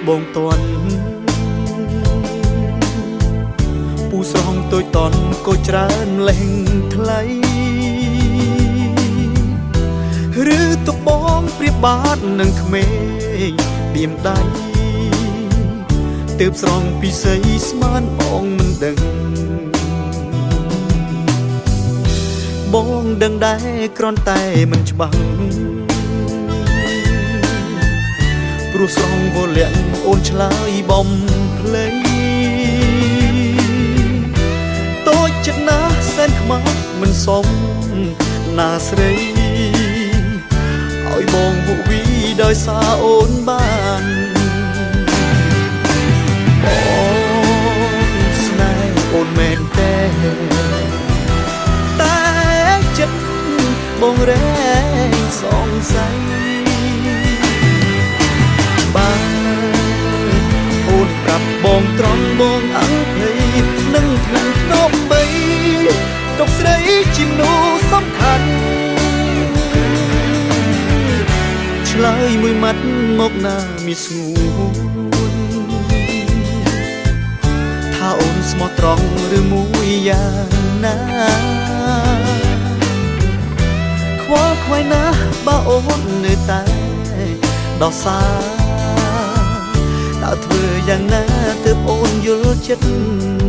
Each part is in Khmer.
បងតន់ពូស្រងtôiតន់ក៏ច្រើនលេងថ្លៃឬទុកបងព្រៀបបាតនឹងក្មេងបៀមដៃទើបស្រងពិសីស្មានបងមិនដឹងបងដឹងដែរគ្រាន់តែមិនច្បាស់ព្រោះស្រងវលាក់អូនឆ្លើយបំភ្លេចតូចចិត្តណាស់សែនខ្មាស់មិនសមណាស្រីឲ្យបងវក់វីដោយសារអូនបានបងស្នេហ៍អូនមែនតែចិត្តបងរែងសងស័យបានអូនប្រាប់បងត្រង់បងអើភ័យនឹងក្នុងធ្នប់បីទុកស្រីជាមនុស្សសំខាន់ឆ្លើយមួយម៉ាត់មកណាមានស្ងួនថាអូនស្មោះត្រង់ឬមួយយ៉ាងណាខ្វល់ខ្វាយណាស់បើអូននៅតែដោះសារតើធ្វើយ៉ាងណាទើបអូនយល់ចិត្ត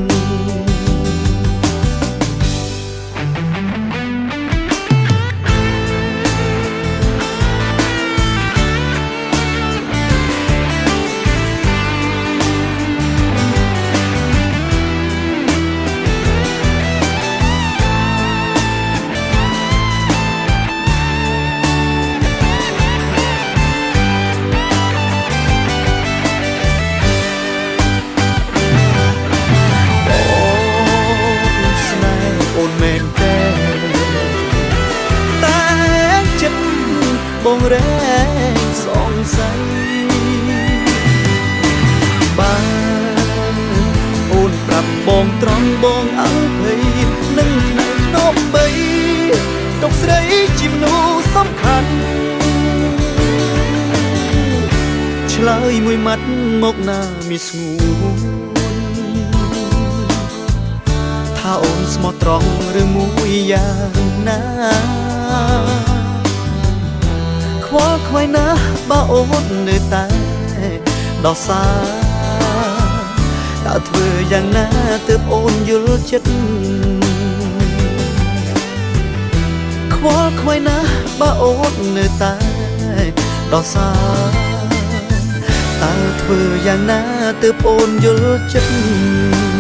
បងរែងសងស័យបានអូនប្រាប់បងត្រង់បងអើភ័យនឹងថ្ងៃធ្នប់បីទុកស្រីជាមនុស្សសំខាន់ឆ្លើយមួយម៉ាត់មកណាមានស្ងួនថាអូនស្មោះត្រង់ឬមួយយ៉ាងណាខ្វល់ខ្វាយណាស់បើអូននៅតែដោះសារតើធ្វើយ៉ាងណាទើបអូនយល់ចិត្តខ្វល់ខ្វាយណាស់បើអូននៅតែដោះសារតើធ្វើយ៉ាងណាទើបអូនយល់ចិត្ត